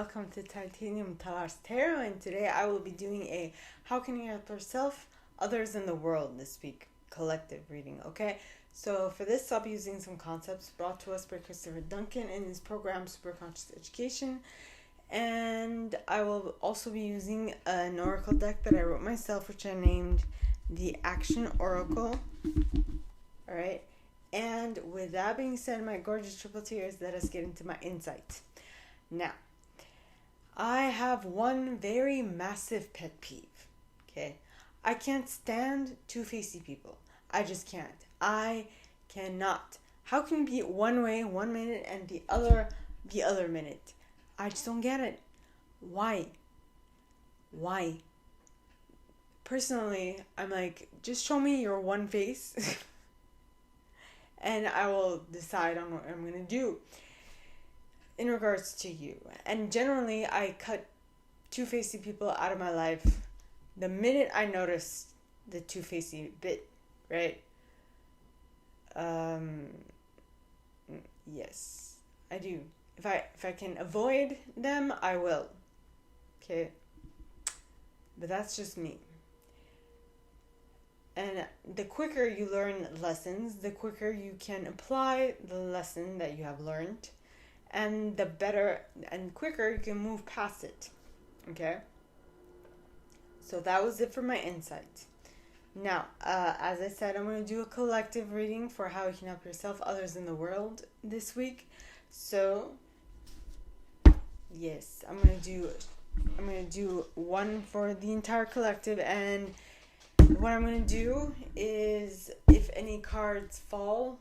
welcome to titaniumtalarstarot, and today I will be doing a how can you help yourself, others in the world this week collective reading, okay? So for this I'll be using some concepts brought to us by Chris Duncan in his program Superconscious Education, and I will also be using an oracle deck that I wrote myself, which I named the Action Oracle. Alright, and with that being said, my gorgeous triple tears, let us get into my insight. Now, I have one very massive pet peeve, okay? I can't stand two-faced people. I just can't. I cannot. How can you be one way 1 minute and the other minute? I just don't get it. Why? Personally, I'm like, just show me your one face and I will decide on what I'm going to do in regards to you. And generally, I cut two-faced people out of my life the minute I notice the two-faced bit, right? Yes, I do. If I can avoid them, I will. Okay? But that's just me. And the quicker you learn lessons, the quicker you can apply the lesson that you have learned, and the better and quicker you can move past it. Okay? So that was it for my insight. Now, as I said, I'm going to do a collective reading for how you can help yourself, others in the world this week. So, yes, I'm going to do one for the entire collective, and what I'm going to do is, if any cards fall,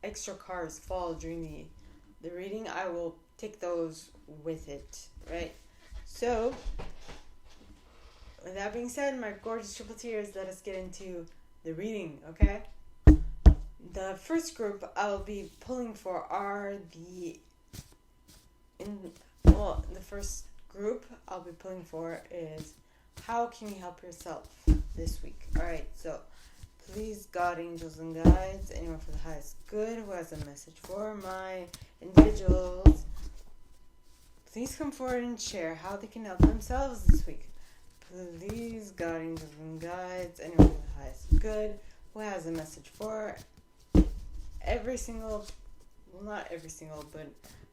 extra cards fall during the reading, I will take those with it, right? So, with that being said, my gorgeous triple tears, let us get into the reading, okay? The first group I'll be pulling for are the first group I'll be pulling for is how can you help yourself this week? Alright, so please, God, angels, and guides, anyone for the highest good who has a message for my individuals, please come forward and share how they can help themselves this week. Please, God, angels, and guides, anyone for the highest good who has a message for every single, well, not every single, but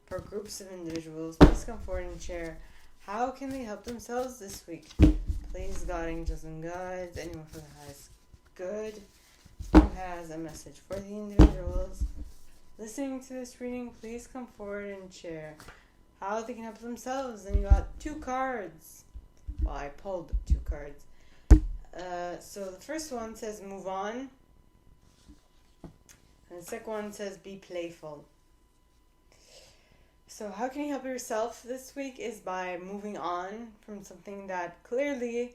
for groups of individuals, please come forward and share how can they help themselves this week. Please, God, angels, and guides, anyone for the highest good who has a message for the individuals listening to this reading, please come forward and share how they can help themselves. And you got two cards. Well, I pulled two cards. So the first one says move on, and the second one says be playful. So how can you help yourself this week is by moving on from something that clearly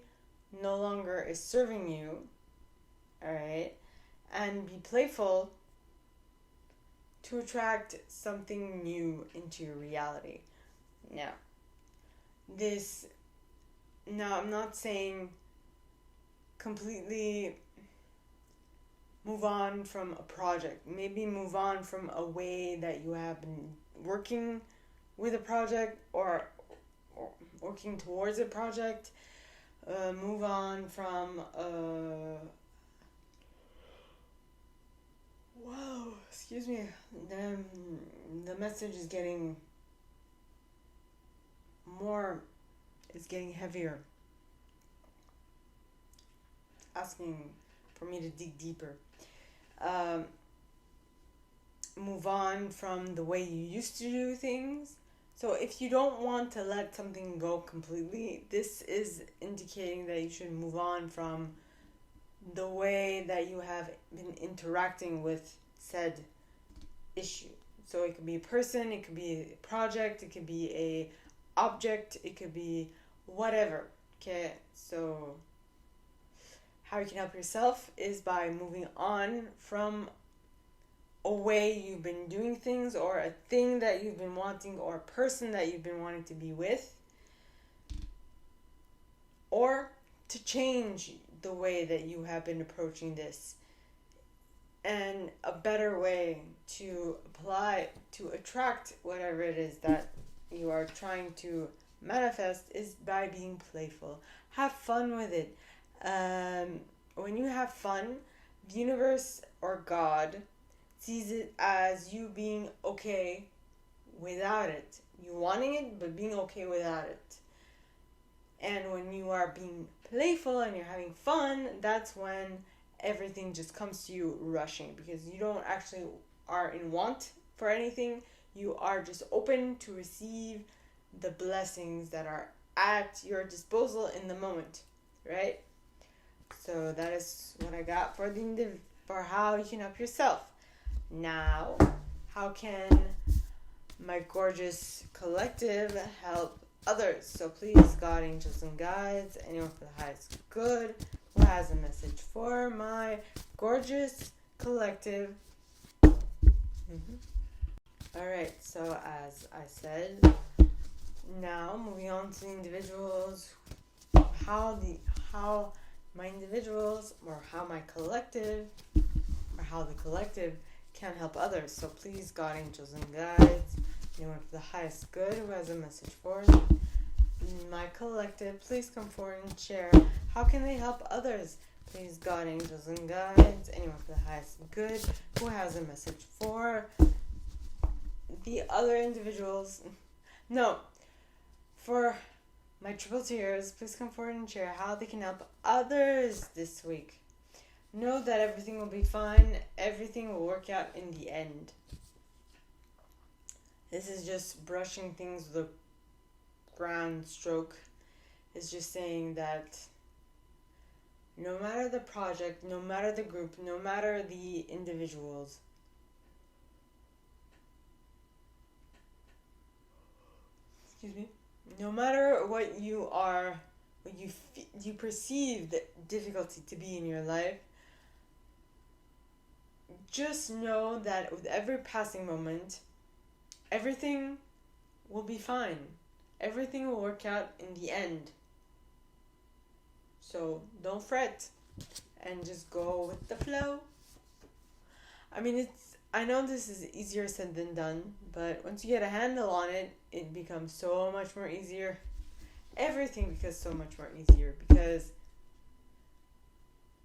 no longer is serving you, alright? And be playful to attract something new into your reality. Now, I'm not saying completely move on from a project. Maybe move on from a way that you have been working with a project or working towards a project. Move on from whoa, excuse me. The message is getting heavier. Asking for me to dig deeper. Move on from the way you used to do things. So if you don't want to let something go completely, this is indicating that you should move on from the way that you have been interacting with said issue. So it could be a person, it could be a project, it could be a object, it could be whatever. Okay, so how you can help yourself is by moving on from a way you've been doing things, or a thing that you've been wanting, or a person that you've been wanting to be with, or to change the way that you have been approaching this, and a better way to apply to attract whatever it is that you are trying to manifest is by being playful. Have fun with it. When you have fun, the universe or God sees it as you being okay without it. You wanting it, but being okay without it. And when you are being playful and you're having fun, that's when everything just comes to you rushing, because you don't actually are in want for anything. You are just open to receive the blessings that are at your disposal in the moment, right? So that is what I got for for how you can help yourself. Now, how can my gorgeous collective help others? So please, God, angels, and guides, anyone for the highest good who has a message for my gorgeous collective. Alright, so as I said, now moving on to the individuals, how my individuals, or how my collective, or how the collective can help others. So please, God, angels, and guides, anyone for the highest good who has a message for my collective, please come forward and share. How can they help others? Please, God, angels, and guides, anyone for the highest good who has a message for the other individuals. No, for my triple tiers, please come forward and share how they can help others this week. Know that everything will be fine. Everything will work out in the end. This is just brushing things with a ground stroke. It's just saying that no matter the project, no matter the group, no matter the individuals, no matter what you are, what you perceive the difficulty to be in your life, just know that with every passing moment, everything will be fine. Everything will work out in the end. So don't fret and just go with the flow. I know this is easier said than done, but once you get a handle on it, it becomes so much more easier. Everything becomes so much more easier because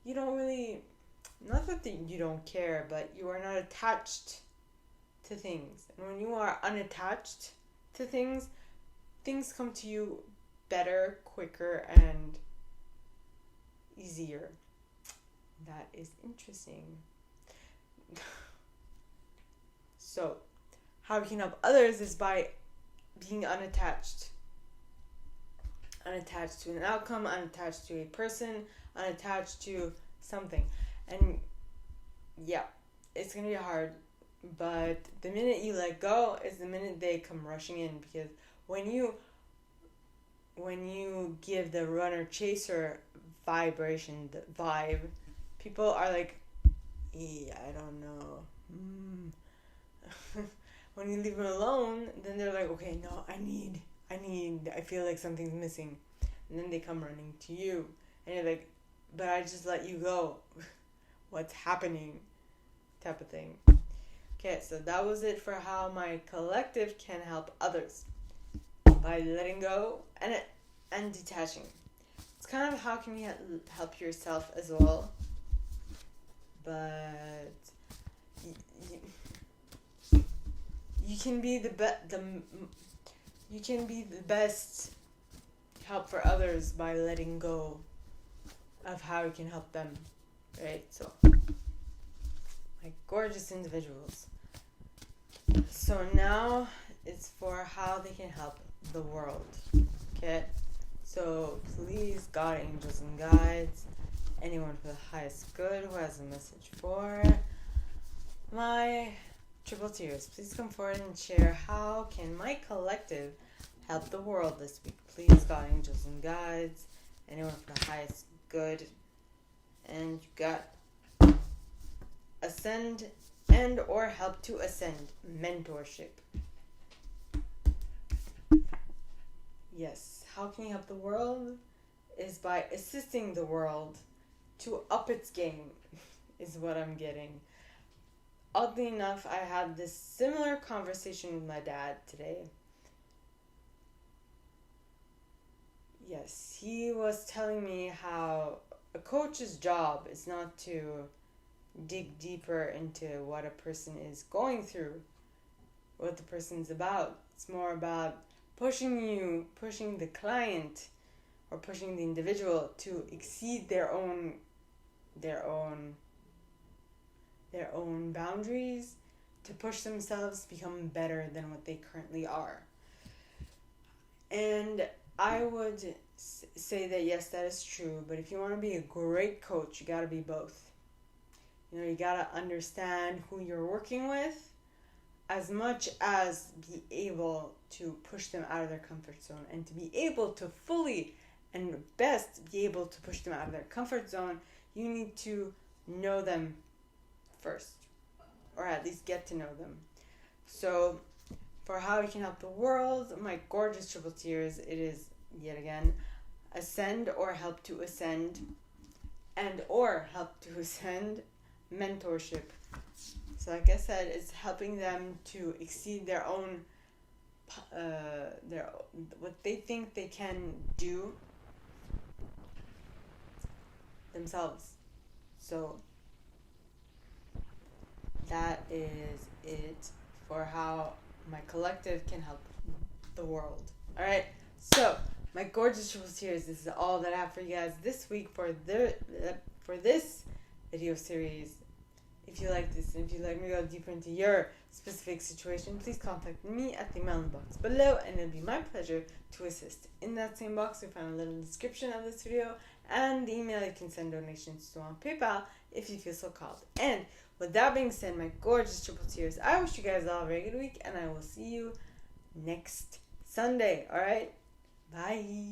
you don't really, not that you don't care, but you are not attached to things. And when you are unattached to things, things come to you better, quicker, and easier. That is interesting. So, how we can help others is by being unattached. Unattached to an outcome, unattached to a person, unattached to something. And yeah, it's going to be hard. But the minute you let go is the minute they come rushing in. Because when you give the runner-chaser vibration, the vibe, people are like, I don't know. When you leave them alone, then they're like, okay, no, I feel like something's missing. And then they come running to you. And you're like, but I just let you go. What's happening? Type of thing. Okay, so that was it for how my collective can help others. By letting go and detaching. It's kind of how can you help yourself as well. But you can be the best help for others by letting go of how you can help them, right? So, my gorgeous individuals. So now it's for how they can help the world. Okay? So please, God, angels, and guides, anyone for the highest good who has a message for my triple tiers, please come forward and share how can my collective help the world this week. Please, God, angels, and guides, anyone for the highest good. And you got ascend and or help to ascend, mentorship. Yes, how can you help the world is by assisting the world to up its game, is what I'm getting. Oddly enough, I had this similar conversation with my dad today. he was telling me how a coach's job is not to dig deeper into what a person is going through, what the person's about. It's more about pushing the client, or pushing the individual to exceed their own boundaries, to push themselves to become better than what they currently are. And I would say that yes, that is true, but if you want to be a great coach, you got to be both. You got to understand who you're working with, as much as be able to push them out of their comfort zone, and to be able to fully and best be able to push them out of their comfort zone, you need to know them first, or at least get to know them. So for how we can help the world, my gorgeous triple tiers, it is yet again ascend or help to ascend, and or help to ascend mentorship. So like I said, it's helping them to exceed their own what they think they can do themselves. So that is it for how my collective can help the world. Alright, so my gorgeous triple tiers, this is all that I have for you guys this week for this video series. If you like this, and if you'd like me to go deeper into your specific situation, please contact me at the email box below, and it'll be my pleasure to assist. In that same box, we found a little description of this video and the email you can send donations to on PayPal if you feel so called. And with that being said, my gorgeous triple tiers, I wish you guys all a very good week, and I will see you next Sunday. Alright? Bye.